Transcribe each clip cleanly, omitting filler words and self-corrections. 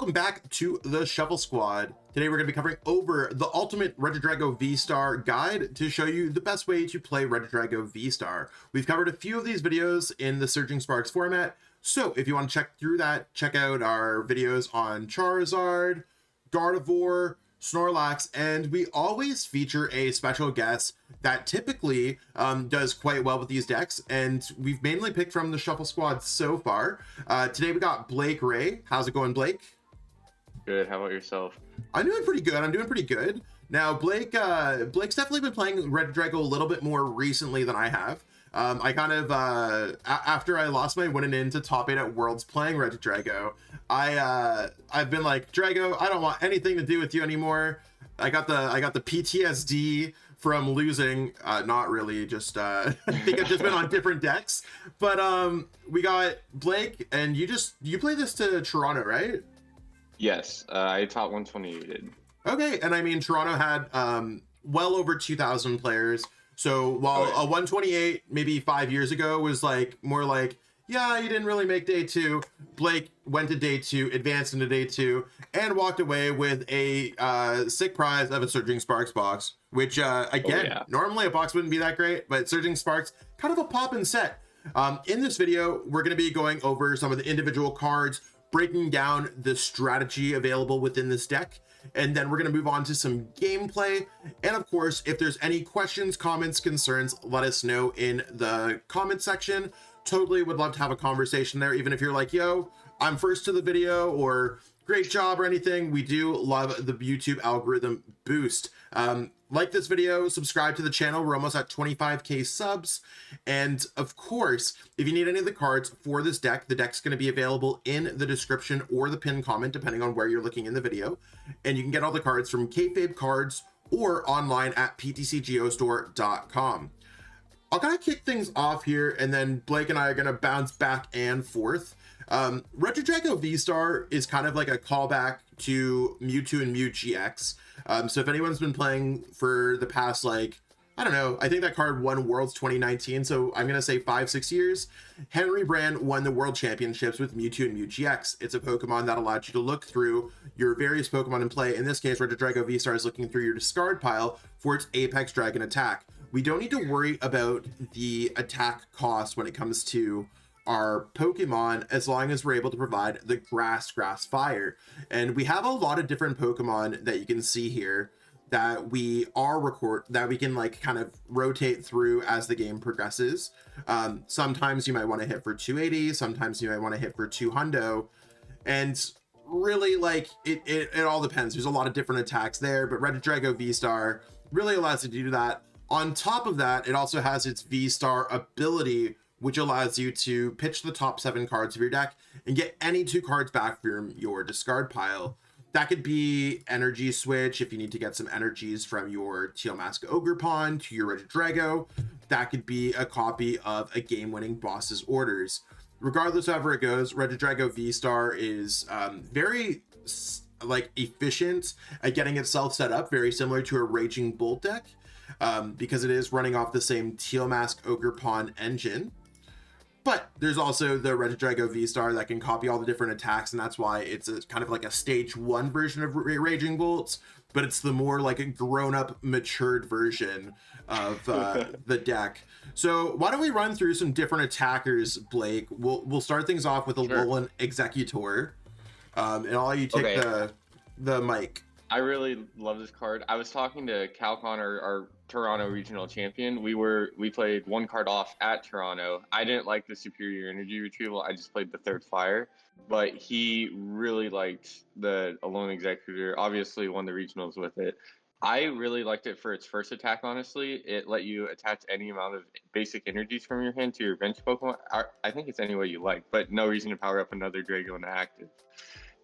welcome back to the Shuffle Squad. Today we're going to be covering over the Ultimate Regidrago VSTAR guide to show you the best way to play Regidrago VSTAR. We've covered a few of these videos in the Surging Sparks format, so if you want to check through that, check out our videos on Charizard, Gardevoir, Snorlax, and we always feature a special guest that typically does quite well with these decks, and we've mainly picked from the Shuffle Squad so far. Today we got Blake Ray. How's it going, Blake? Good. How about yourself? I'm doing pretty good. Now, Blake's definitely been playing Regidrago a little bit more recently than I have. I kind of, after I lost my winning in to top 8 at Worlds playing Regidrago, I've been like, Drago, I don't want anything to do with you anymore. I got the PTSD from losing, not really, just, I think I've just been on different decks. But, we got Blake, and you play this to Toronto, right? Yes, I top 128. Okay, and I mean, Toronto had well over 2,000 players. So while a 128 maybe 5 years ago was like more like, yeah, you didn't really make day 2, Blake went to day 2, advanced into day 2, and walked away with a sick prize of a Surging Sparks box, which again, normally a box wouldn't be that great, but Surging Sparks, kind of a pop-in set. In this video, we're going to be going over some of the individual cards, breaking down the strategy available within this deck, and then we're going to move on to some gameplay. And of course, if there's any questions, comments, concerns, let us know in the comment section. Totally would love to have a conversation there, even if you're like, yo, I'm first to the video, or great job, or anything. We do love the YouTube algorithm boost. Like this video, subscribe to the channel. We're almost at 25k subs. And of course, if you need any of the cards for this deck, the deck's going to be available in the description or the pinned comment, depending on where you're looking in the video. And you can get all the cards from Kayfabe Cards or online at ptcgeostore.com. I'll kind of kick things off here, and then Blake and I are going to bounce back and forth. Regidrago VSTAR is kind of like a callback to Mewtwo and Mew GX. So if anyone's been playing for the past, like, I don't know, I think that card won Worlds 2019, so I'm going to say 5-6 years. Henry Brand won the World Championships with Mewtwo and Mew GX. It's a Pokemon that allowed you to look through your various Pokemon in play. In this case, Regidrago VSTAR is looking through your discard pile for its Apex Dragon attack. We don't need to worry about the attack cost when it comes to our Pokemon, as long as we're able to provide the grass, fire. And we have a lot of different Pokemon that you can see here that we can like kind of rotate through as the game progresses. Sometimes you might want to hit for 280, sometimes you might want to hit for 200, and really, like, it all depends. There's a lot of different attacks there, but Regidrago VSTAR really allows you to do that. On top of that, it also has its VSTAR ability, which allows you to pitch the top 7 cards of your deck and get any 2 cards back from your discard pile. That could be Energy Switch if you need to get some energies from your Teal Mask Ogerpon to your Regidrago. That could be a copy of a game-winning boss's orders. Regardless of however it goes, Regidrago VSTAR is very efficient at getting itself set up, very similar to a Raging Bolt deck, because it is running off the same Teal Mask Ogerpon engine. But there's also the Regidrago VSTAR that can copy all the different attacks, and that's why it's kind of like a stage 1 version of Raging Bolts, but it's the more like a grown-up, matured version of the deck. So why don't we run through some different attackers, Blake? We'll start things off with Alolan Exeggutor, and I'll let you take the mic. I really love this card. I was talking to Calcon, our Toronto regional champion. We played 1 card off at Toronto. I didn't like the superior energy retrieval. I just played the 3rd flyer, but he really liked the Alolan Exeggutor. Obviously won the regionals with it. I really liked it for its first attack, honestly. It let you attach any amount of basic energies from your hand to your bench Pokemon. I think it's any way you like, but no reason to power up another Drago into active.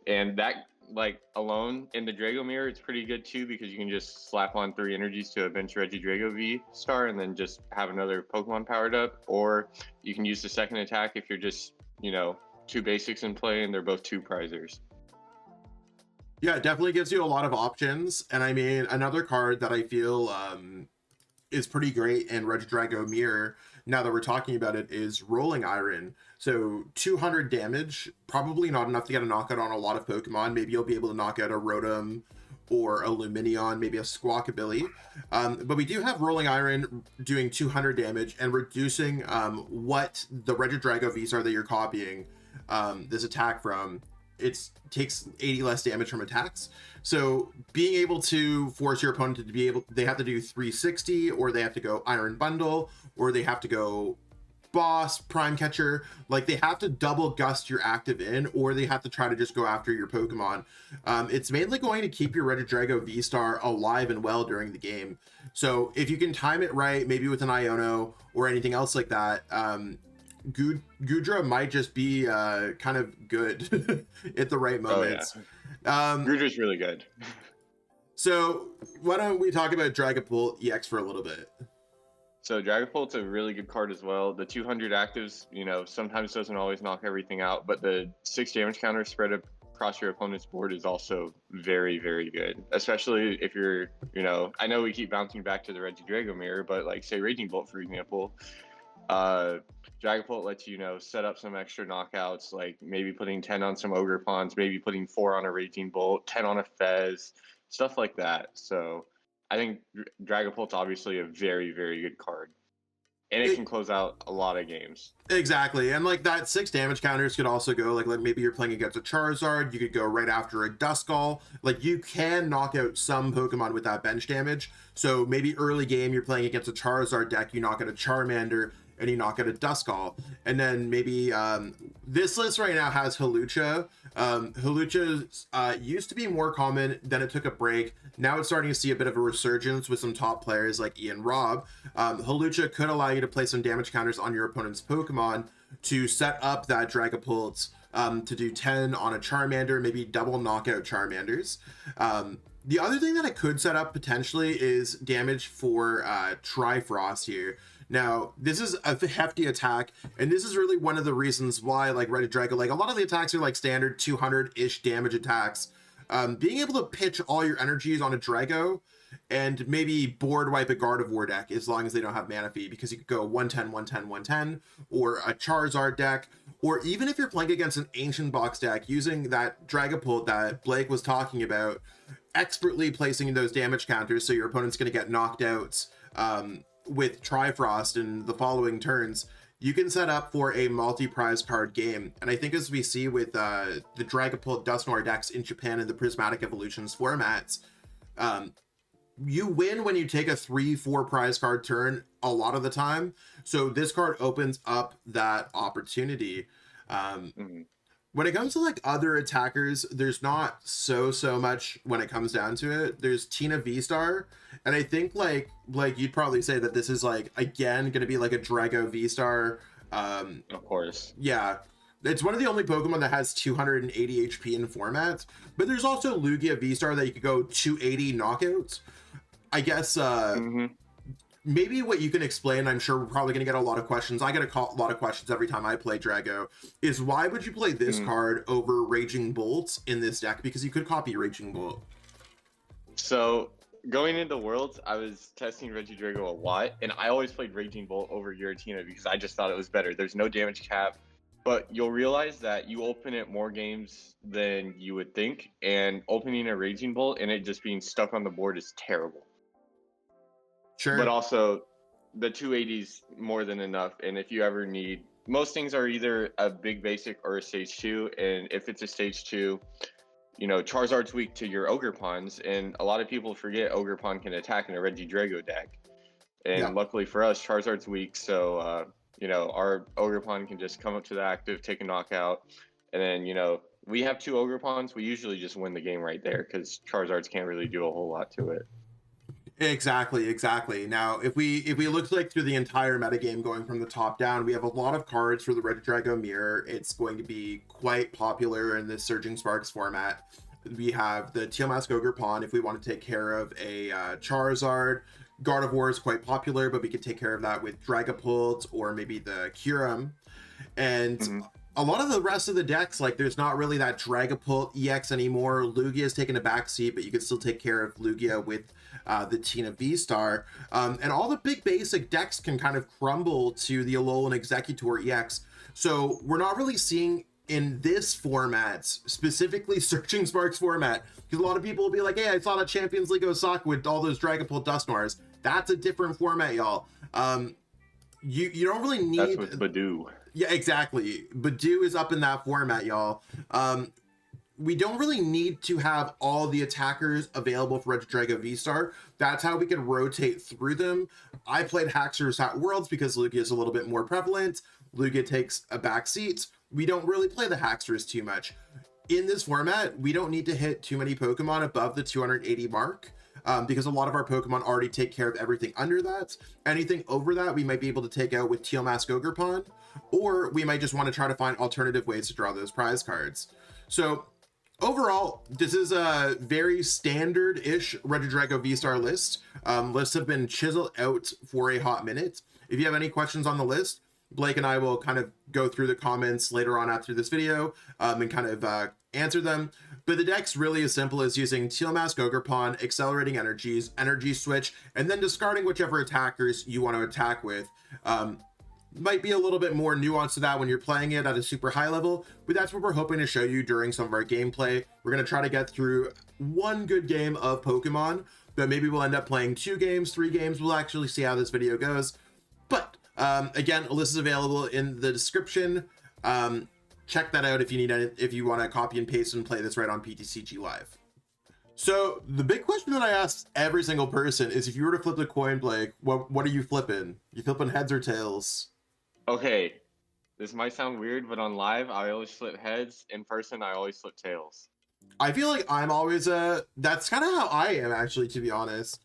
And that, like, alone in the Drago mirror, it's pretty good too, because you can just slap on 3 energies to a bench Regidrago VSTAR and then just have another Pokemon powered up. Or you can use the second attack if you're just, 2 basics in play and they're both 2 prizers. Yeah, it definitely gives you a lot of options. And I mean, another card that I feel is pretty great in Regidrago Mirror now that we're talking about it, is Rolling Iron. So 200 damage, probably not enough to get a knockout on a lot of Pokemon. Maybe you'll be able to knock out a Rotom or a Lumineon, maybe a Squawkabilly. But we do have Rolling Iron doing 200 damage and reducing what the Regidrago VSTAR that you're copying this attack from. It takes 80 less damage from attacks. So being able to force your opponent to be able, they have to do 360, or they have to go Iron Bundle, or they have to go Boss, Prime Catcher. Like, they have to double gust your active in, or they have to try to just go after your Pokemon. It's mainly going to keep your Regidrago VSTAR alive and well during the game. So if you can time it right, maybe with an Iono or anything else like that, Goodra might just be kind of good at the right moments. Oh, yeah. Goodra's really good. So why don't we talk about Dragapult EX for a little bit? So Dragapult's a really good card as well. The 200 actives, you know, sometimes doesn't always knock everything out, but the 6 damage counter spread across your opponent's board is also very, very good. Especially if you're, you know, I know we keep bouncing back to the Regidrago mirror, but like say Raging Bolt, for example, Dragapult lets you know set up some extra knockouts, like maybe putting 10 on some Ogerpons, maybe putting 4 on a Raging Bolt, 10 on a Fez, stuff like that. So I think Dragapult's obviously a very, very good card, and it can close out a lot of games. Exactly, and like that 6 damage counters could also go like maybe you're playing against a Charizard, you could go right after a Duskull. Like, you can knock out some Pokemon with that bench damage. So maybe early game you're playing against a Charizard deck, you knock out a Charmander, and you knock out a Duskull. And then maybe this list right now has Hawlucha. Hawlucha used to be more common, then it took a break. Now it's starting to see a bit of a resurgence with some top players like Ian Robb. Hawlucha could allow you to play some damage counters on your opponent's Pokemon to set up that Dragapult to do 10 on a Charmander, maybe double knockout Charmanders. The other thing that it could set up potentially is damage for Trifrost here. Now, this is a hefty attack, and this is really one of the reasons why, like, Regidrago, like, a lot of the attacks are, like, standard 200-ish damage attacks. Being able to pitch all your energies on a Drago and maybe board wipe a Gardevoir deck as long as they don't have Manaphy, because you could go 110, 110, 110, or a Charizard deck, or even if you're playing against an Ancient Box deck, using that Dragapult that Blake was talking about, expertly placing those damage counters so your opponent's going to get knocked out with Trifrost in the following turns, you can set up for a multi-prize card game. And I think as we see with the Dragapult Dusknoir decks in Japan in the Prismatic Evolutions formats, you win when you take a 3-4 prize card turn a lot of the time. So this card opens up that opportunity. When it comes to like other attackers, there's not so much when it comes down to it. There's Tina VSTAR, and I think like you'd probably say that this is like again going to be like a Drago VSTAR. Of course. Yeah, it's one of the only Pokemon that has 280 HP in formats. But there's also Lugia VSTAR that you could go 280 knockouts. I guess maybe what you can explain, I'm sure we're probably going to get a lot of questions. I get a lot of questions every time I play Drago, is why would you play this card over Raging Bolt in this deck? Because you could copy Raging Bolt. So going into Worlds, I was testing Regidrago a lot, and I always played Raging Bolt over Giratina because I just thought it was better. There's no damage cap, but you'll realize that you open it more games than you would think, and opening a Raging Bolt and it just being stuck on the board is terrible. Sure. But also, the 280's more than enough, and if you ever need, most things are either a big basic or a stage 2, and if it's a stage 2, you know, Charizard's weak to your Ogerpons, and a lot of people forget Ogerpon can attack in a Regidrago deck. And luckily for us, Charizard's weak, so, you know, our Ogerpon can just come up to the active, take a knockout, and then, you know, we have 2 Ogerpons, we usually just win the game right there, because Charizards can't really do a whole lot to it. Exactly. Now, if we look like through the entire metagame going from the top down, we have a lot of cards for the Regidrago mirror. It's going to be quite popular in this Surging Sparks format. We have the Teal Mask Ogerpon if we want to take care of a Charizard. Gardevoir is quite popular, but we could take care of that with Dragapult or maybe the Kyurem. And a lot of the rest of the decks, like there's not really that Dragapult EX anymore. Lugia's taken a back seat, but you can still take care of Lugia with the Tina V-Star. And all the big basic decks can kind of crumble to the Alolan Exeggutor EX. So we're not really seeing in this format, specifically Searching Sparks format, because a lot of people will be like, hey, I saw that Champions League Osaka with all those Dragapult Dusknoirs. That's a different format, y'all. You don't really need... That's with Badoo. Yeah, exactly. Badoo is up in that format, y'all. We don't really need to have all the attackers available for Regidrago V-Star. That's how we can rotate through them. I played Haxorus at Worlds because Lugia is a little bit more prevalent. Lugia takes a back seat. We don't really play the Haxorus too much. In this format, we don't need to hit too many Pokemon above the 280 mark. Because a lot of our Pokemon already take care of everything under that. Anything over that, we might be able to take out with Teal Mask Ogerpon, or we might just want to try to find alternative ways to draw those prize cards. So overall, this is a very standard-ish Regidrago V-Star list. Lists have been chiseled out for a hot minute. If you have any questions on the list, Blake and I will kind of go through the comments later on after this video and kind of answer them. But the deck's really as simple as using Teal Mask Ogerpon, accelerating energies, Energy Switch, and then discarding whichever attackers you want to attack with. Might be a little bit more nuanced to that when you're playing it at a super high level, but that's what we're hoping to show you during some of our gameplay. We're going to try to get through one good game of Pokemon, but maybe we'll end up playing 2 games, 3 games. We'll actually see how this video goes. But again, a list is available in the description. Check that out if you need it, if you want to copy and paste and play this right on PTCG Live. So the big question that I ask every single person is, if you were to flip a coin, Blake, what are you flipping? You flipping heads or tails? Okay, this might sound weird, but on live, I always flip heads. In person, I always flip tails. I feel like I'm always that's kind of how I am, actually, to be honest.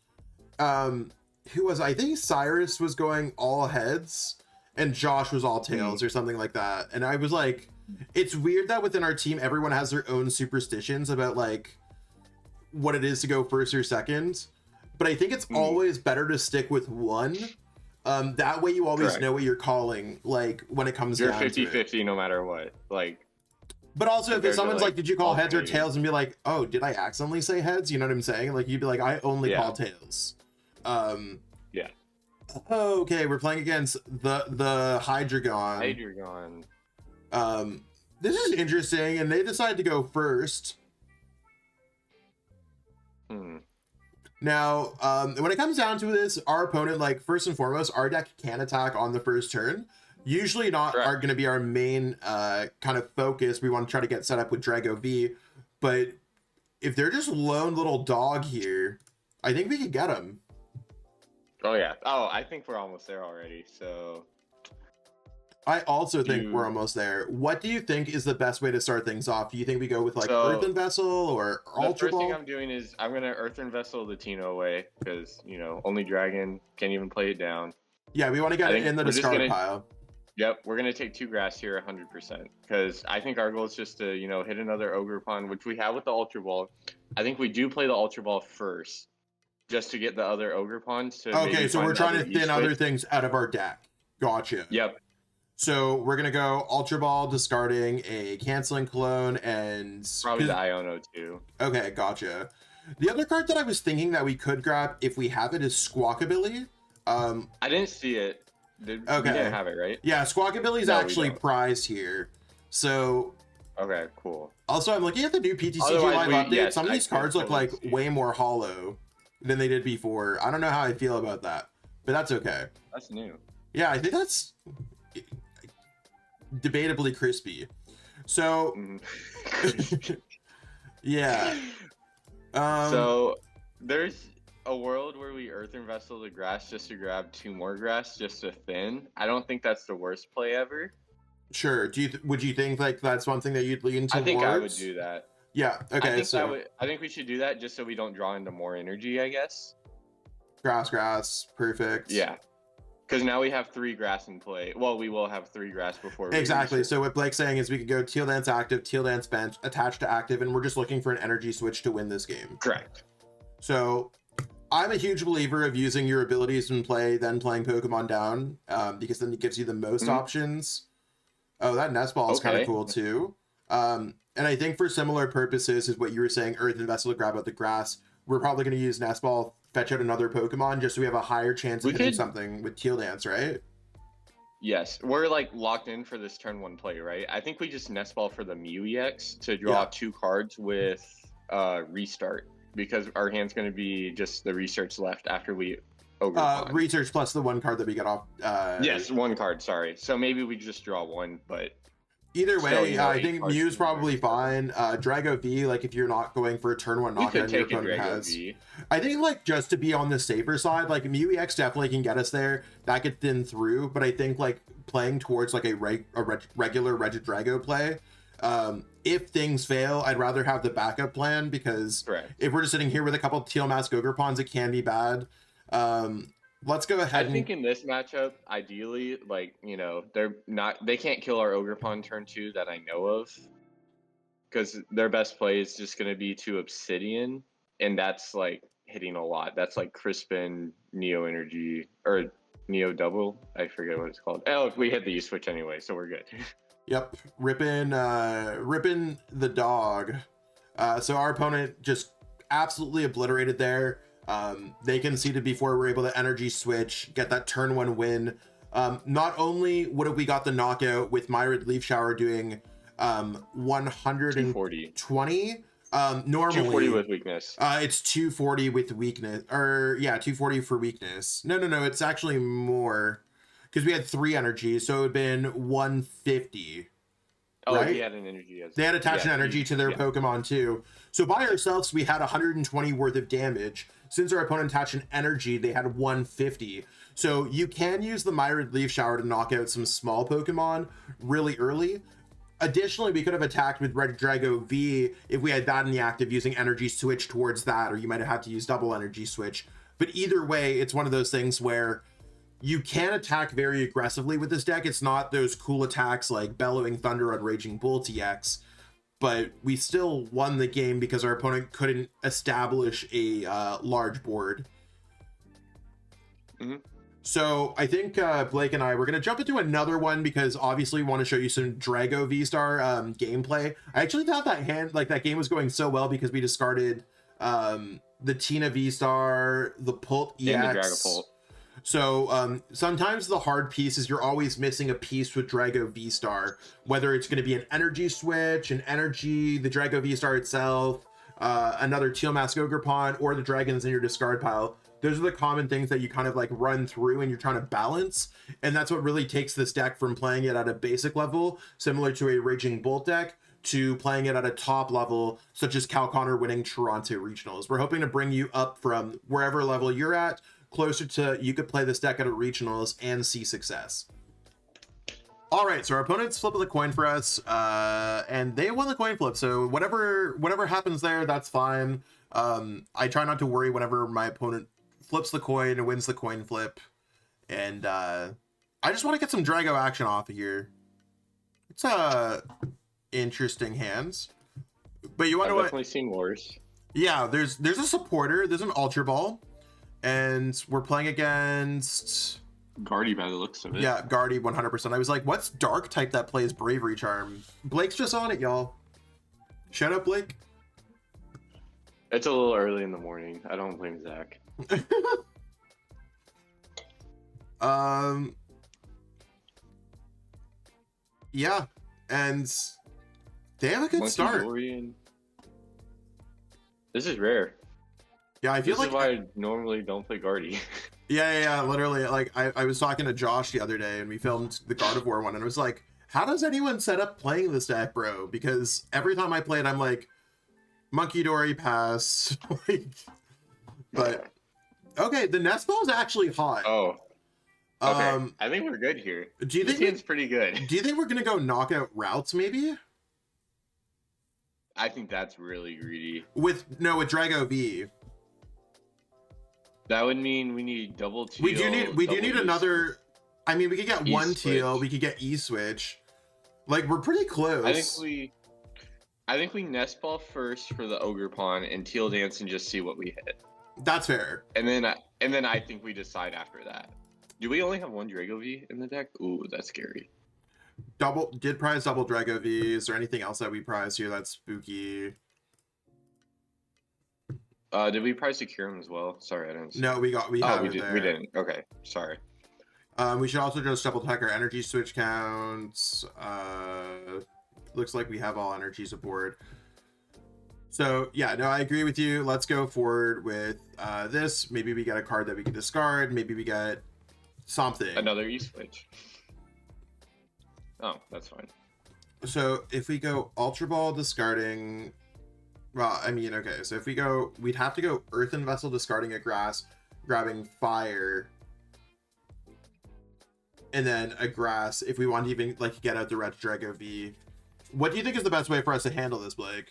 Who was, I think Cyrus was going all heads and Josh was all tails or something like that. And I was like, it's weird that within our team, everyone has their own superstitions about like what it is to go first or second. But I think it's always better to stick with one. That way you always know what you're calling, like when it comes down to it. You're 50-50 no matter what. Like, but also if someone's like, did you call heads or tails, and be like, oh, did I accidentally say heads? You know what I'm saying? Like, you'd be like, I only call tails. Yeah. Okay, we're playing against the Hydreigon. This is interesting, and they decided to go first. Now, when it comes down to this, our opponent, like, first and foremost, our deck can attack on the first turn. Usually not are going to be our main kind of focus. We want to try to get set up with Drago V, but if they're just lone little dog here, I think we could get them. Oh, yeah. Oh, I think we're almost there already, so... I also think we're almost there. What do you think is the best way to start things off? Do you think we go with, like, Earthen Vessel or Ultra Ball? The first thing I'm doing is I'm going to Earthen Vessel the Tino away, because, you know, only Dragon, can't even play it down. Yeah, we want to get it in the discard pile. Yep, we're going to take 2 grass here 100%, because I think our goal is just to, you know, hit another Ogerpon, which we have with the Ultra Ball. I think we do play the Ultra Ball first, just to get the other Ogerpons to okay, so we're trying to thin other things out of our deck. Gotcha. Yep. So we're going to go Ultra Ball, discarding a Canceling Cologne, and... probably the Iono, too. Okay, gotcha. The other card that I was thinking that we could grab, if we have it, is Squawkabilly. I didn't see it. We didn't have it, right? Yeah, Squawkabilly is actually prized here. So... okay, cool. Also, I'm looking at the new PTCG Live update. Some of these cards look like way more hollow than they did before. I don't know how I feel about that, but that's okay. That's new. Yeah, I think that's debatably crispy. So yeah. So there's a world where we Earthen Vessel the grass just to grab 2 more grass just to thin. I don't think that's the worst play ever. Sure. Would you think like that's one thing that you'd lean towards? I think I would do that. Yeah. Okay. I think we should do that just so we don't draw into more energy, I guess. Grass. Perfect. Yeah. Because now we have 3 grass in play. Well, we will have 3 grass before we exactly. So what Blake's saying is we could go Teal Dance active, Teal Dance bench, attached to active, and we're just looking for an energy switch to win this game. Correct. So I'm a huge believer of using your abilities in play, then playing Pokemon down, because then it gives you the most options. Oh, that Nest Ball is kind of Okay. cool too. And I think for similar purposes is what you were saying, Earthen Vessel to grab out the grass. We're probably going to use Nest Ball, fetch out another Pokemon, just so we have a higher chance of hitting something with Teal Dance, right? Yes, we're like locked in for this turn 1 play, right? I think we just Nest Ball for the Mew EX to draw 2 cards with Restart, because our hand's going to be just the Restarts left after we Research plus the 1 card that we got off. Yes, 1 card, sorry. So maybe we just draw 1, but either way, still, you know, I think Mew's probably fine. Drago V, like if you're not going for a turn 1 knockout, your opponent has. V. I think like just to be on the safer side, like Mew EX definitely can get us there. That could thin through, but I think like playing towards like a regular Regidrago play. If things fail, I'd rather have the backup plan, because if we're just sitting here with a couple Teal Mask Ogerpons, it can be bad. Let's go ahead. I think in this matchup, ideally, like, you know, they can't kill our Ogerpon turn 2 that I know of, because their best play is just going to be to Obsidian, and that's like hitting a lot. That's like Crispin, Neo Energy, or Neo Double. I forget what it's called. Oh, we hit the switch anyway, so we're good. Yep, ripping the dog. So our opponent just absolutely obliterated there. They conceded before we're able to energy switch, get that turn 1 win. Not only would have we got the knockout with Myrid Leaf Shower doing 120, normally 240 with weakness. It's 240 with weakness, or yeah, 240 for weakness. No, it's actually more, because we had 3 energies, so it would have been 150. Oh, right? He had an energy. They had attached an energy to their Pokemon too. So by ourselves, we had 120 worth of damage. Since our opponent attached an energy, they had 150. So you can use the Myrid Leaf Shower to knock out some small Pokemon really early. Additionally, we could have attacked with Regidrago V if we had that in the active, using Energy Switch towards that, or you might have had to use double Energy Switch. But either way, it's one of those things where you can attack very aggressively with this deck. It's not those cool attacks like Bellowing Thunder on Raging Bull TX, but we still won the game because our opponent couldn't establish a large board. So I think Blake and I, we're going to jump into another one, because obviously we want to show you some Drago VSTAR gameplay. I actually thought that game was going so well because we discarded the Tina VSTAR, the Pult EX, and the Dragapult. So sometimes the hard piece is you're always missing a piece with Drago VSTAR, whether it's going to be an energy switch, the Drago VSTAR itself, another Teal Mask Ogerpon, or the dragons in your discard pile. Those are the common things that you kind of like run through and you're trying to balance. And that's what really takes this deck from playing it at a basic level, similar to a Raging Bolt deck, to playing it at a top level, such as Cal Connor winning Toronto Regionals. We're hoping to bring you up from wherever level you're at, closer to you could play this deck at a regionals and see success. All right, so our opponents flip the coin for us, and they won the coin flip. So whatever happens there, that's fine. I try not to worry whenever my opponent flips the coin and wins the coin flip, and I just want to get some Drago action off of here. It's interesting hands, but you want to definitely seen worse. Yeah, there's a supporter, there's an Ultra Ball. And we're playing against Guardy by the looks of it. Yeah, Guardy 100%. I was like, what's dark type that plays Bravery Charm? Blake's just on it, y'all. Shut up, Blake. It's a little early in the morning. I don't blame Zach. Yeah, and they have a good start. Dorian. This is rare. Yeah, I feel this like is why I normally don't play Guardy. Yeah, literally. Like I was talking to Josh the other day, and we filmed the Gardevoir one, and I was like, how does anyone set up playing this deck, bro? Because every time I play it, I'm like, Monkey Dory pass. But okay, the Nest Ball is actually hot. Oh. Okay. I think we're good here. Do you think it's pretty good? Do you think we're gonna go knockout routes, maybe? I think that's really greedy. With Drago V. That would mean we need double Teal. We do need another. I mean, we could get one Teal. We could get E-Switch. Like, we're pretty close. I think we Nest Ball first for the Ogerpon and Teal Dance and just see what we hit. That's fair. And then I think we decide after that. Do we only have one Drago V in the deck? Ooh, that's scary. did prize double Drago V. Is there anything else that we prize here that's spooky? Did we prize the Kyurem as well? Sorry, I didn't see. No, we have it there. We didn't. Okay, sorry. We should also just double check our energy switch counts. Looks like we have all energies aboard. So yeah, no, I agree with you. Let's go forward with this. Maybe we get a card that we can discard. Maybe we get something. Another E-Switch. Oh, that's fine. So if we go Ultra Ball discarding, well, I mean, okay, so if we go, we'd have to go Earthen Vessel discarding a grass, grabbing fire, and then a grass if we want to even like get out the Regidrago V. What do you think is the best way for us to handle this, Blake?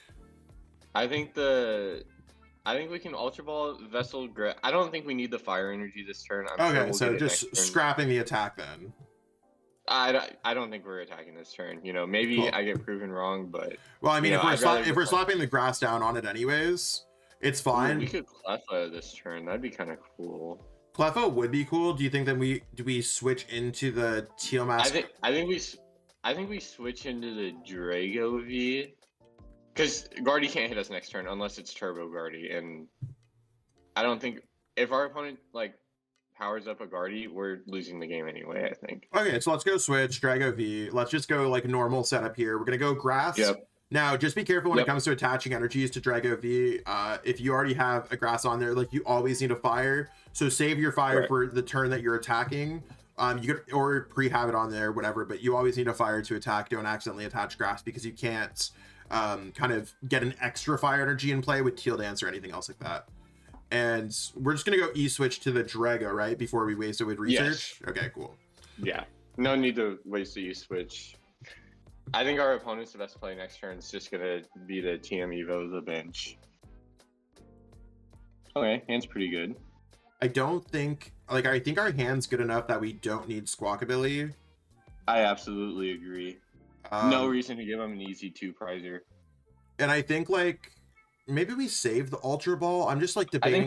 I think we can Ultra Ball Vessel. I don't think we need the fire energy this turn. Okay, we'll so just scrapping the attack then. I don't think we're attacking this turn. You know, maybe cool. I get proven wrong, but well, I mean, if we're slapping the grass down on it anyways, it's fine. We could Cleffa this turn. That'd be kind of cool. Cleffa would be cool. Do you think that we switch into the Teal mask? I think we switch into the Drago V, because Guardy can't hit us next turn unless it's Turbo Guardy, and I don't think if our opponent like powers up a Guardy, we're losing the game anyway, I think. Okay, so let's go switch Drago V. Let's just go like normal setup here. We're gonna go grass. Yep. Now, just be careful when it comes to attaching energies to Drago V. If you already have a grass on there, like you always need a fire. So save your fire for the turn that you're attacking. You could or pre-have it on there, whatever. But you always need a fire to attack. Don't accidentally attach grass because you can't kind of get an extra fire energy in play with Teal Dance or anything else like that. And we're just gonna go E-switch to the Drago, right? Before we waste it with research. Yes. Okay, cool. Yeah, no need to waste the E-switch. I think our opponent's the best play next turn. It's just gonna be the TM Evo the bench. Okay, hand's pretty good. I think our hand's good enough that we don't need Squawkabilly. I absolutely agree. No reason to give him an easy 2-prizer. And I think like maybe we save the Ultra Ball. I'm just like debating.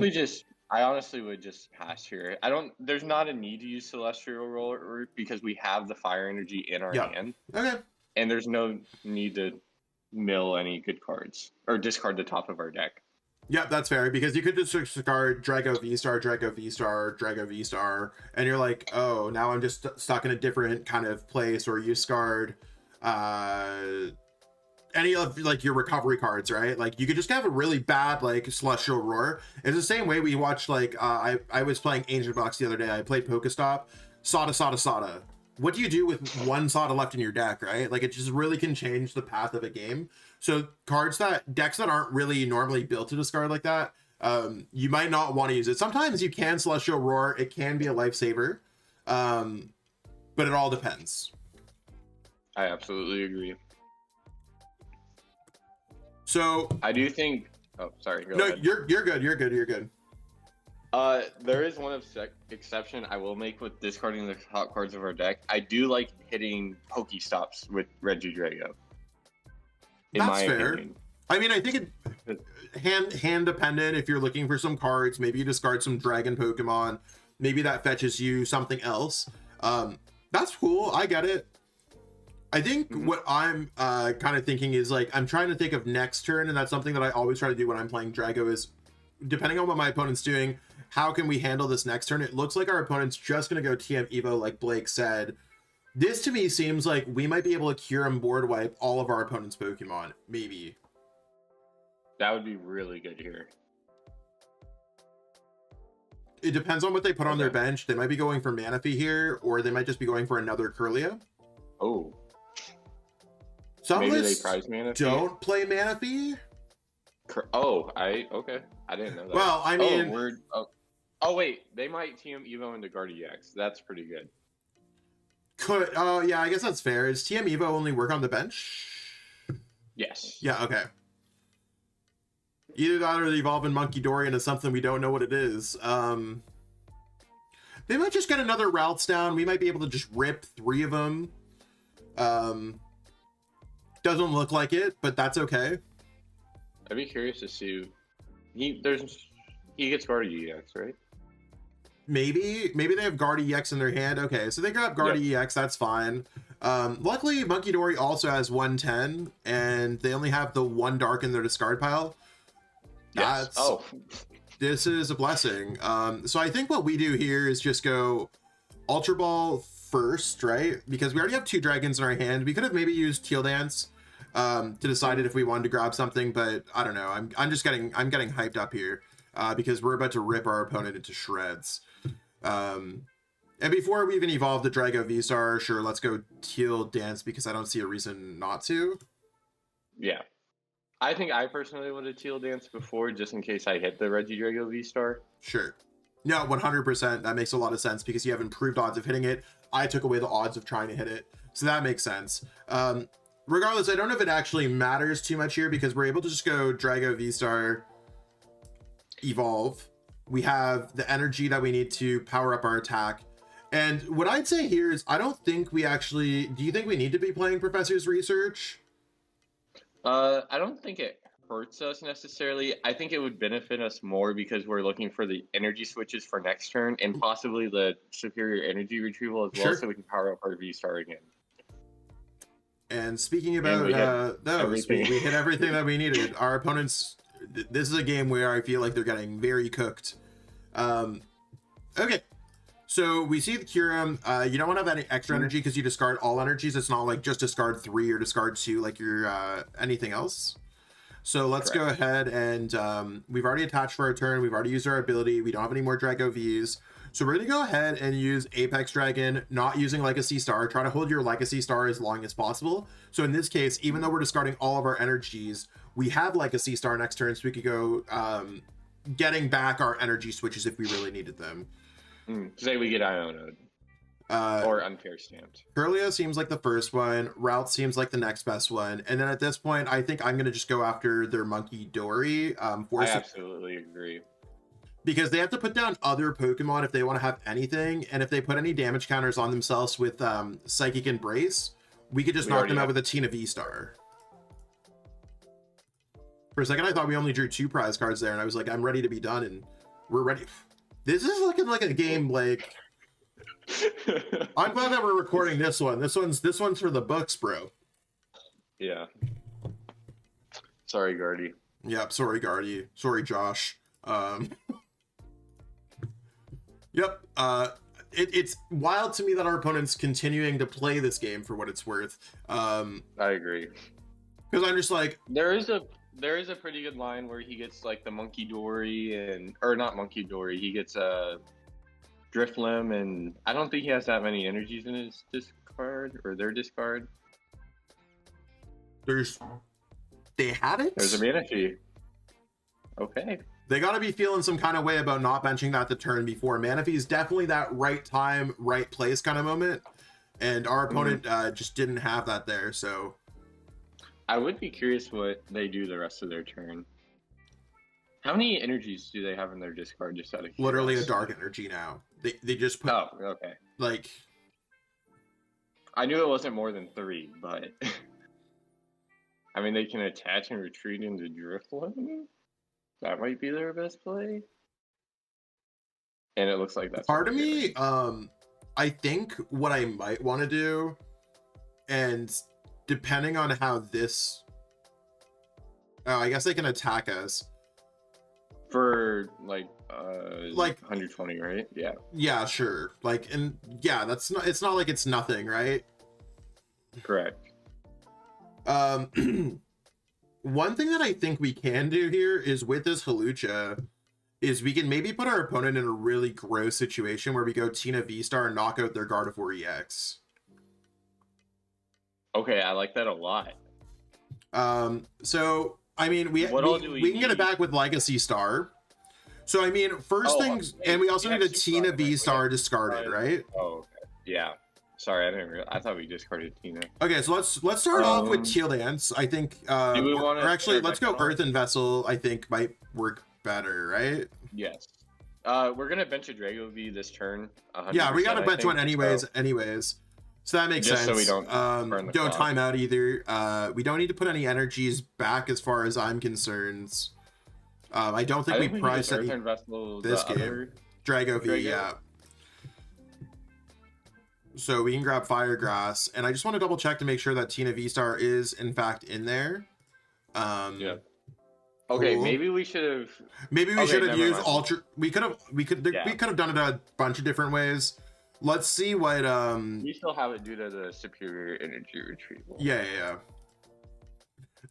I honestly would just pass here. There's not a need to use Celestial Roller because we have the fire energy in our hand. Okay. And there's no need to mill any good cards or discard the top of our deck. Yeah, that's fair, because you could just discard Drago V-STAR, Drago V-STAR, Drago V-STAR, and you're like, oh, now I'm just stuck in a different kind of place, or you discard any of like your recovery cards, right? Like you could just have a really bad like Celestial Roar. It's the same way we watched like I was playing Ancient Box the other day. I played Pokestop, Sada. What do you do with one Sada left in your deck, right? Like it just really can change the path of a game. So decks that aren't really normally built to discard like that, you might not want to use it. Sometimes you can Celestial Roar. It can be a lifesaver, but it all depends. I absolutely agree. So I do think. Oh, sorry. No, ahead. You're good. You're good. There is one exception I will make with discarding the top cards of our deck. I do like hitting Pokestops with Regidrago. That's fair. Opinion. I mean, I think it hand dependent. If you're looking for some cards, maybe you discard some Dragon Pokemon. Maybe that fetches you something else. That's cool. I get it. I think what I'm kind of thinking is like I'm trying to think of next turn, and that's something that I always try to do when I'm playing Drago is depending on what my opponent's doing, how can we handle this next turn? It looks like our opponent's just going to go TM Evo like Blake said. This to me seems like we might be able to Kyurem board wipe all of our opponent's Pokemon. Maybe. That would be really good here. It depends on what they put on their bench. They might be going for Manaphy here, or they might just be going for another Kirlia. Oh. Some maybe they prize Manaphy. Don't play Manaphy. Okay. I didn't know that. Well, I mean, wait, they might TM Evo into Guardy X. That's pretty good. Yeah, I guess that's fair. Does TM Evo only work on the bench? Yes. Yeah, okay. Either that or the Evolving Monkey Dorian is something we don't know what it is. They might just get another routes down. We might be able to just rip 3 of them. Doesn't look like it, but that's okay. I'd be curious to see. He gets Guardy EX, right? Maybe they have Guardy EX in their hand. Okay, so they grab Guardy EX. That's fine. Luckily, Monkey Dory also has 110, and they only have the 1 dark in their discard pile. Yes. This is a blessing. So I think what we do here is just go Ultra Ball first, right? Because we already have 2 dragons in our hand. We could have maybe used Teal Dance to decide if we wanted to grab something, but I don't know. I'm getting hyped up here because we're about to rip our opponent into shreds. And before we even evolve the Drago VSTAR, sure, let's go Teal Dance because I don't see a reason not to. Yeah. I think I personally would have Teal Dance before just in case I hit the Regidrago VSTAR. Sure. No, 100%. That makes a lot of sense because you have improved odds of hitting it. I took away the odds of trying to hit it. So that makes sense. Regardless, I don't know if it actually matters too much here because we're able to just go Drago VSTAR evolve. We have the energy that we need to power up our attack. And what I'd say here is I don't think we actually... Do you think we need to be playing Professor's Research? I don't think it hurts us necessarily. I think it would benefit us more because we're looking for the energy switches for next turn and possibly the superior energy retrieval as well, so we can power up our V-Star again. And speaking about those, we hit everything that we needed. Our opponents... This is a game where I feel like they're getting very cooked. Okay. So we see the Kyurem. You don't want to have any extra energy because you discard all energies. It's not like just discard 3 or discard 2 like you're anything else. So let's go ahead and we've already attached for our turn. We've already used our ability. We don't have any more Drago Vs. So we're going to go ahead and use Apex Dragon, not using Legacy Star. Try to hold your Legacy Star as long as possible. So in this case, even though we're discarding all of our energies, we have Legacy Star next turn, so we could go getting back our energy switches if we really needed them. Say we get Iono or unfair stamped. Kirlia seems like the first one. Route seems like the next best one. And then at this point, I think I'm going to just go after their Monkey Dory. I absolutely agree. Because they have to put down other Pokemon if they want to have anything. And if they put any damage counters on themselves with Psychic Embrace, we could just knock them out with a Tina V-Star. For a second, I thought we only drew 2 prize cards there. And I was like, I'm ready to be done. And we're ready. This is looking like a game like... I'm glad that we're recording this one. This one's for the books, bro. Yeah. Sorry, Guardy. Yep, sorry, Guardy. Sorry, Josh. Yep. It's wild to me that our opponent's continuing to play this game for what it's worth. I agree. Because I'm just like... There is a pretty good line where he gets like the Monkey Dory or not Monkey Dory, he gets a Drifloon, and I don't think he has that many energies in his discard or their discard. They had it? There's a Manaphy. Okay. They got to be feeling some kind of way about not benching that the turn before. Manaphy is definitely that right time, right place kind of moment. And our opponent just didn't have that there, so... I would be curious what they do the rest of their turn. How many energies do they have in their discard? Just out of curiosity? Literally a dark energy now. They just put... Oh, okay. Like... I knew it wasn't more than 3, but... I mean, they can attach and retreat into Drifloon? That might be their best play. And it looks like that's... Part of me, I think what I might want to do, and depending on how this... Oh, I guess they can attack us. For, like 120, right? Yeah. Yeah, sure. Like, and yeah, it's not like it's nothing, right? Correct. One thing that I think we can do here is with this Hawlucha is we can maybe put our opponent in a really gross situation where we go Tina V-Star and knock out their Gardevoir EX. Okay, I like that a lot. So I mean, we can get it back with Legacy Star. So I mean, first things, and we also need a Tina V-Star discarded, right? Oh, okay. Yeah. Sorry, I didn't realize. I thought we discarded Tina. Okay, so let's start off with Teal Dance. I think, or actually, let's go Earthen Vessel. I think might work better, right? Yes. We're gonna bench a Drago V this turn. Yeah, we gotta bench one anyways. So that makes sense. So we don't don't time out either. We don't need to put any energies back as far as I'm concerned. I don't think we price any this game. Drago V, yeah. So we can grab Fire Grass, and I just want to double check to make sure that Tina V-Star is in fact in there. Yeah. Okay, cool. maybe we should have. Maybe we should have used mind. Ultra. We could have done it a bunch of different ways. Let's see what We still have it due to the superior energy retrieval. Yeah.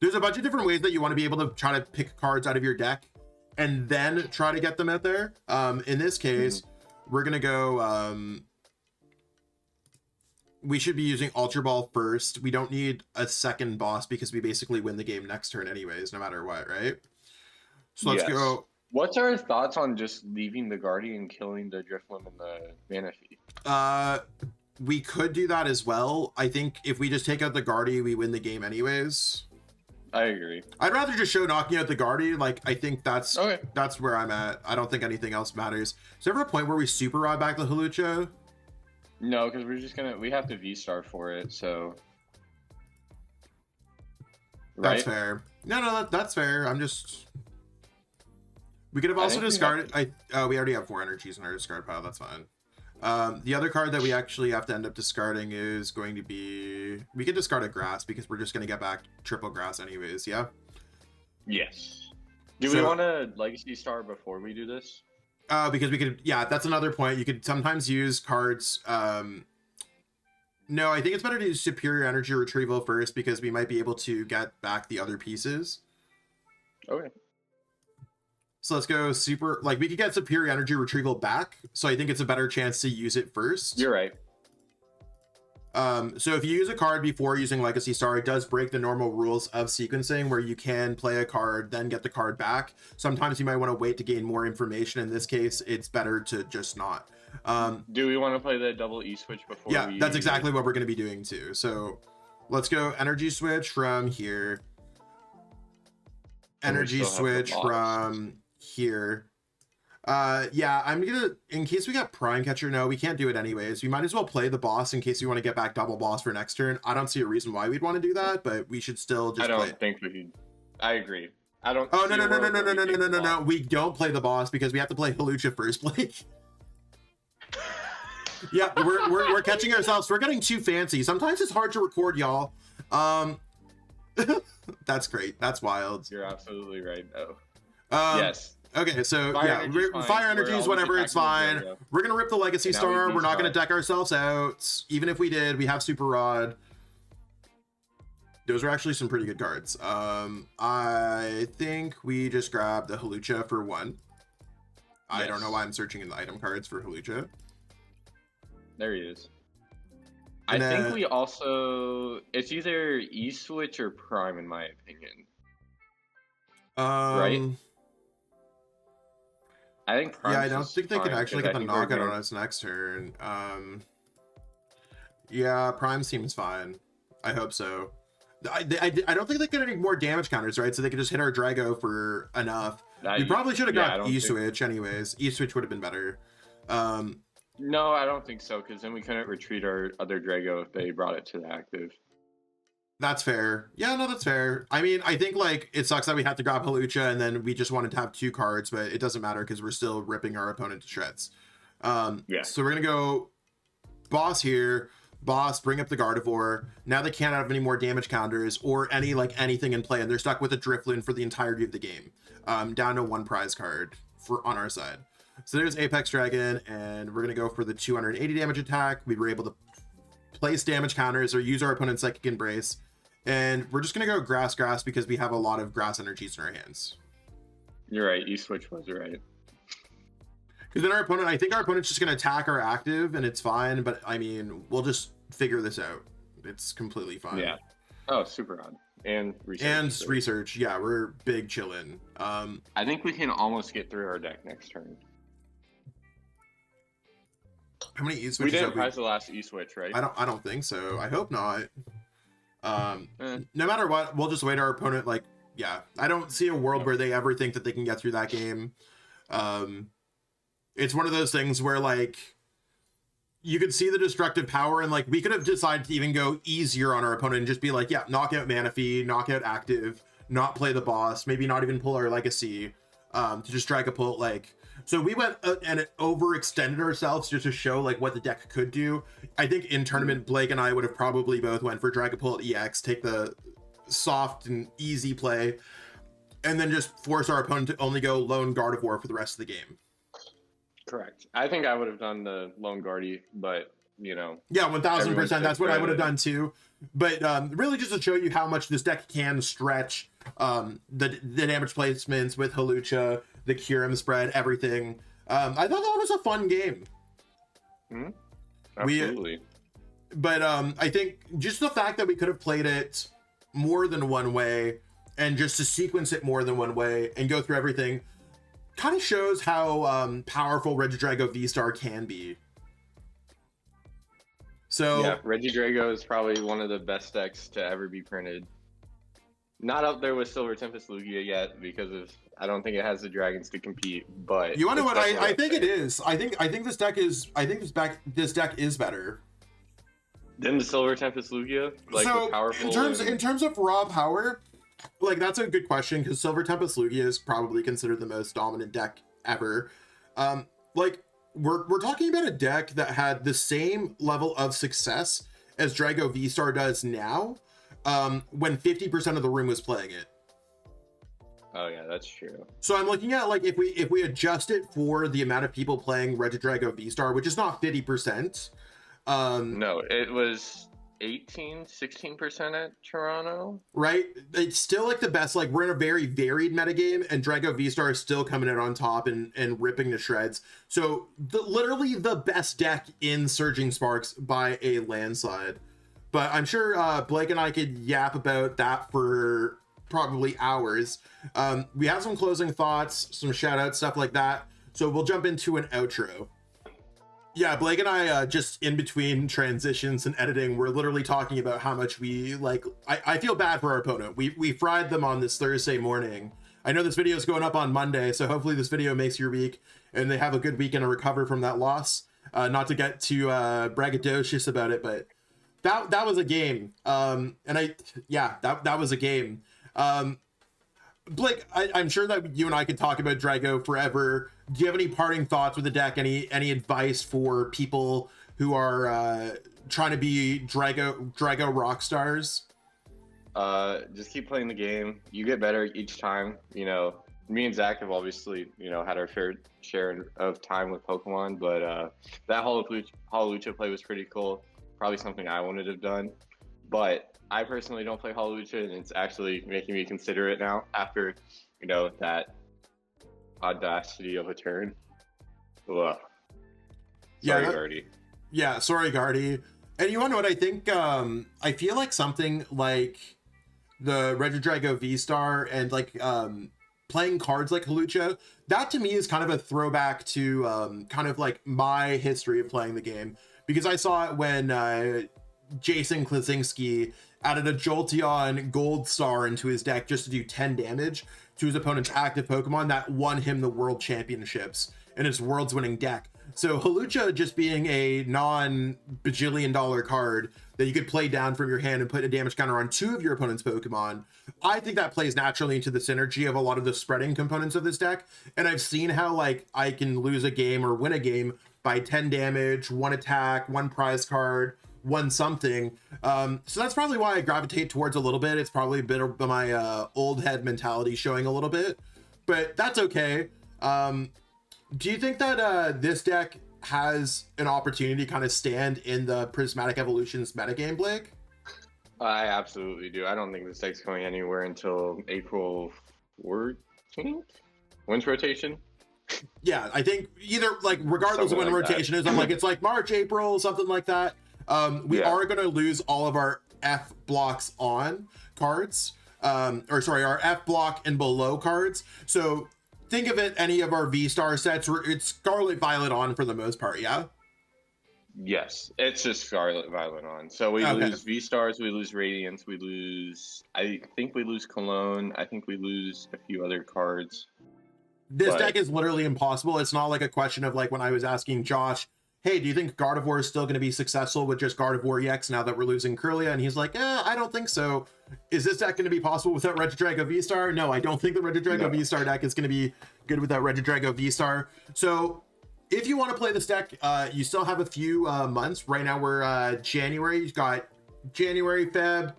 There's a bunch of different ways that you want to be able to try to pick cards out of your deck and then try to get them out there. In this case, we're gonna go. We should be using Ultra Ball first. We don't need a second boss because we basically win the game next turn anyways, no matter what, right? So let's go. What's our thoughts on just leaving the Guardian, killing the Drifloon and the Manaphy? We could do that as well. I think if we just take out the Guardian, we win the game anyways. I agree. I'd rather just show knocking out the Guardian. Like, I think that's okay. That's where I'm at. I don't think anything else matters. Is there ever a point where we super rod back the Hawlucha? No, because we have to V-Star for it, so. That's fair. No, that's fair. We could have also discarded. We already have 4 energies in our discard pile. That's fine. The other card that we actually have to end up discarding is going to be. We could discard a grass because we're just going to get back triple grass anyways. Yeah. Yes. Do we want to Legacy Star before we do this? Because we could. Yeah, that's another point. You could sometimes use cards. No, I think it's better to use Superior Energy Retrieval first because we might be able to get back the other pieces. Okay. So let's go super, like we could get Superior Energy Retrieval back. So I think it's a better chance to use it first. You're right. So if you use a card before using Legacy Star, it does break the normal rules of sequencing where you can play a card, then get the card back. Sometimes you might want to wait to gain more information. In this case, it's better to just not. Do we want to play the double E-switch before? Yeah, that's exactly what we're going to be doing too. So let's go Energy Switch from here. Energy Switch from here. Yeah, I'm gonna, in case we got Prime Catcher, no, we can't do it anyways. We might as well play the boss in case we want to get back double boss for next turn. I don't see a reason why we'd want to do that, but we should still just play. I don't think we. I agree. I don't. Oh no! We don't play the boss because we have to play Hawlucha first, Blake. Yeah, we're catching ourselves. We're getting too fancy. Sometimes it's hard to record, y'all. That's great. That's wild. You're absolutely right, though. Yes. Okay, so fire energies, whatever, it's fine. We're gonna rip the Legacy Star. We're not gonna deck ourselves out. Even if we did, we have Super Rod. Those are actually some pretty good cards. I think we just grabbed the Hawlucha for 1. I don't know why I'm searching in the item cards for Hawlucha. There he is. I think we also, it's either E-Switch or Prime in my opinion. Right? I think Prime. Yeah, I don't think they can actually get the knockout on us next turn. Yeah, Prime seems fine. I hope so. I don't think they get any more damage counters, right? So they can just hit our Drago for enough. We probably should have got E-Switch anyways. E-Switch would have been better. No, I don't think so, because then we couldn't retreat our other Drago if they brought it to the active. That's fair. Yeah, no, that's fair. I mean, I think, like, it sucks that we have to grab Hawlucha and then we just wanted to have 2 cards, but it doesn't matter because we're still ripping our opponent to shreds. Yeah. So we're going to go boss here. Boss, bring up the Gardevoir. Now they can't have any more damage counters or anything in play, and they're stuck with a Drifloon for the entirety of the game. Down to 1 prize card on our side. So there's Apex Dragon, and we're going to go for the 280 damage attack. We were able to place damage counters or use our opponent's Psychic Embrace. And we're just going to go grass because we have a lot of grass energies in our hands. You're right. E-Switch was right. Because then I think our opponent's just going to attack our active, and it's fine. But, I mean, we'll just figure this out. It's completely fine. Yeah. Oh, super odd. And research. Yeah, we're big chillin'. I think we can almost get through our deck next turn. How many E-Switches? We didn't prize the last E-Switch, right? I don't think so. I hope not. No matter what, we'll just wait our opponent. Yeah, I don't see a world where they ever think that they can get through that game. It's one of those things where you could see the destructive power, and we could have decided to even go easier on our opponent and just be like, yeah, knock out Manaphy, knock out active, not play the boss, maybe not even pull our Legacy, to just Dragapult So we went and it overextended ourselves just to show like what the deck could do. I think in tournament, Blake and I would have probably both went for Dragapult EX, take the soft and easy play, and then just force our opponent to only go lone Gardevoir for the rest of the game. Correct. I think I would have done the lone Guardy, but you know. Yeah, 1000%. That's what I would have done too. But really just to show you how much this deck can stretch the damage placements with Hawlucha, the Kyurem spread, everything. I thought that was a fun game. Mm-hmm. Absolutely. But I think just the fact that we could have played it more than one way and just to sequence it more than one way and go through everything kind of shows how powerful Regidrago V-STAR can be. So yeah, Regidrago is probably one of the best decks to ever be printed. Not up there with Silver Tempest Lugia yet because of I don't think it has the dragons to compete. But you want to know what I think it is? I think this deck is this deck is better than the Silver Tempest Lugia. Like so powerful in terms of raw power, like that's a good question because Silver Tempest Lugia is probably considered the most dominant deck ever. Like we're talking about a deck that had the same level of success as Drago V-STAR does now, when 50% of the room was playing it. Oh yeah, that's true. So I'm looking at like if we adjust it for the amount of people playing Regidrago V-STAR, which is not 50%. No, it was 16% at Toronto. Right? It's still like the best. Like we're in a very varied metagame, and Drago V-STAR is still coming in on top and ripping to shreds. So literally the best deck in Surging Sparks by a landslide. But I'm sure Blake and I could yap about that for probably hours. We have some closing thoughts, some shout outs, stuff like that. So we'll jump into an outro. Yeah, Blake and I, just in between transitions and editing, we're literally talking about how much we like. I feel bad for our opponent. We fried them on this Thursday morning. I know this video is going up on Monday, so hopefully this video makes your week and they have a good weekend to recover from that loss. Not to get too braggadocious about it, but that was a game. That was a game. Blake, I'm sure that you and I could talk about Drago forever. Do you have any parting thoughts with the deck? Any advice for people who are trying to be Drago rock stars? Just keep playing the game. You get better each time. You know, me and Zach have obviously, had our fair share of time with Pokemon, but that Hawlucha play was pretty cool. Probably something I wanted to have done, but I personally don't play Hawlucha, and it's actually making me consider it now after, that audacity of a turn. Ugh. Sorry, Gardy. Yeah, sorry, Gardy. And you want to know what I think? I feel like something like the Regidrago V-STAR and like playing cards like Hawlucha, that to me is kind of a throwback to kind of like my history of playing the game, because I saw it when Jason Klaczynski added a Jolteon Gold Star into his deck just to do 10 damage to his opponent's active Pokemon that won him the World Championships in his World's winning deck. So Hawlucha just being a non-bajillion dollar card that you could play down from your hand and put a damage counter on 2 of your opponent's Pokemon, I think that plays naturally into the synergy of a lot of the spreading components of this deck. And I've seen how like I can lose a game or win a game by 10 damage, 1 attack, 1 prize card, 1 something. So that's probably why I gravitate towards a little bit. It's probably a bit of my old head mentality showing a little bit, but that's okay. Do you think that this deck has an opportunity to kind of stand in the Prismatic Evolutions metagame, Blake? I absolutely do. I don't think this deck's going anywhere until April 14th? When's rotation? Yeah, I think either like regardless of when like rotation is, I'm like, it's like March, April, something like that. We are going to lose all of our F blocks on cards, our F block and below cards. So think of it, any of our V-STAR sets, it's Scarlet Violet on for the most part, yeah? Yes, it's just Scarlet Violet on. So we lose V-Stars, we lose Radiance, I think we lose Cologne, I think we lose a few other cards. This deck is literally impossible. It's not like a question of like when I was asking Josh, hey, do you think Gardevoir is still going to be successful with just Gardevoir EX now that we're losing Curlia? And he's like, I don't think so. Is this deck going to be possible without Regidrago V-Star? No, I don't think the Regidrago V-Star deck is going to be good without Regidrago V-Star. So if you want to play this deck, you still have a few months. Right now we're January. You've got January, Feb,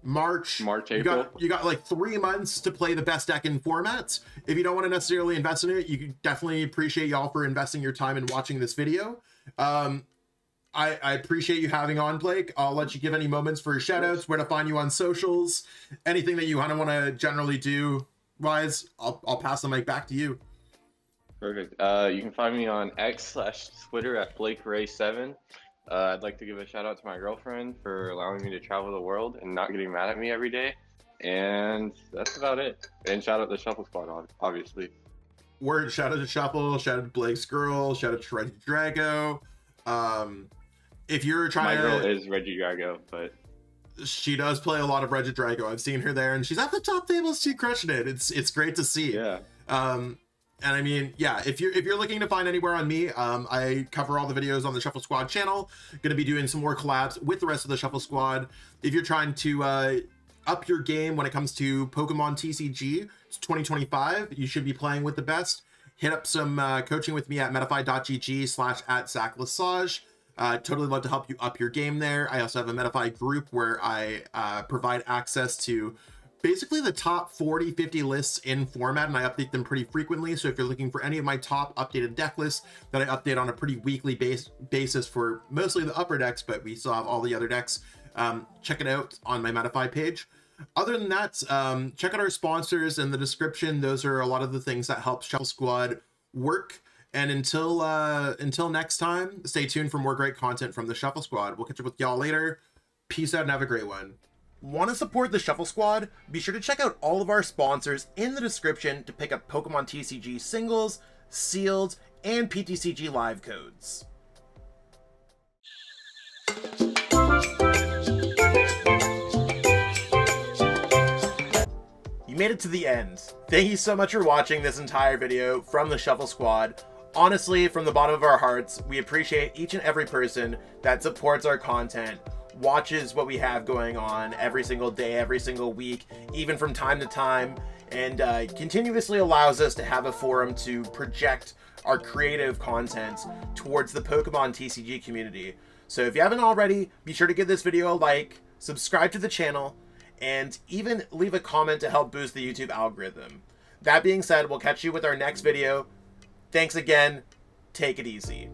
March, April. You got like 3 months to play the best deck in formats. If you don't want to necessarily invest in it, you can definitely appreciate y'all for investing your time and watching this video. I appreciate you having on, Blake. I'll let you give any moments for your shoutouts, where to find you on socials, anything that you kind of want to generally do wise. I'll pass the mic back to you. Perfect. You can find me on X/Twitter at BlakeRay7. I'd like to give a shout out to my girlfriend for allowing me to travel the world and not getting mad at me every day. And that's about it. And shout out to Shuffle Squad, obviously. Word, shout out to Shuffle, shout out to Blake's girl, shout out to Regidrago. If you're trying My girl is Regidrago, but she does play a lot of Regidrago. I've seen her there, and she's at the top tables too, crushing it. It's great to see. Yeah. And I mean, yeah, if you're looking to find anywhere on me, I cover all the videos on the Shuffle Squad channel. Going to be doing some more collabs with the rest of the Shuffle Squad. If you're trying to up your game when it comes to Pokemon TCG, it's 2025. You should be playing with the best. Hit up some coaching with me at metafy.gg/@@SacLassage. Totally love to help you up your game there. I also have a Metafy group where I provide access to basically the top 40-50 lists in format, and I update them pretty frequently. So if you're looking for any of my top updated deck lists that I update on a pretty weekly basis for mostly the upper decks, but we still have all the other decks, check it out on my Metafy page. Other than that, check out our sponsors in the description. Those are a lot of the things that help Shuffle Squad work. And until next time, stay tuned for more great content from the Shuffle Squad. We'll catch up with y'all later. Peace out and have a great one. Want to support the Shuffle Squad? Be sure to check out all of our sponsors in the description to pick up Pokemon TCG singles, sealed, and PTCG live codes. You made it to the end. Thank you so much for watching this entire video from the Shuffle Squad. Honestly, from the bottom of our hearts, we appreciate each and every person that supports our content, watches what we have going on every single day, every single week, even from time to time, and continuously allows us to have a forum to project our creative content towards the Pokemon TCG community. So if you haven't already, be sure to give this video a like, subscribe to the channel, and even leave a comment to help boost the YouTube algorithm. That being said, we'll catch you with our next video. Thanks again. Take it easy.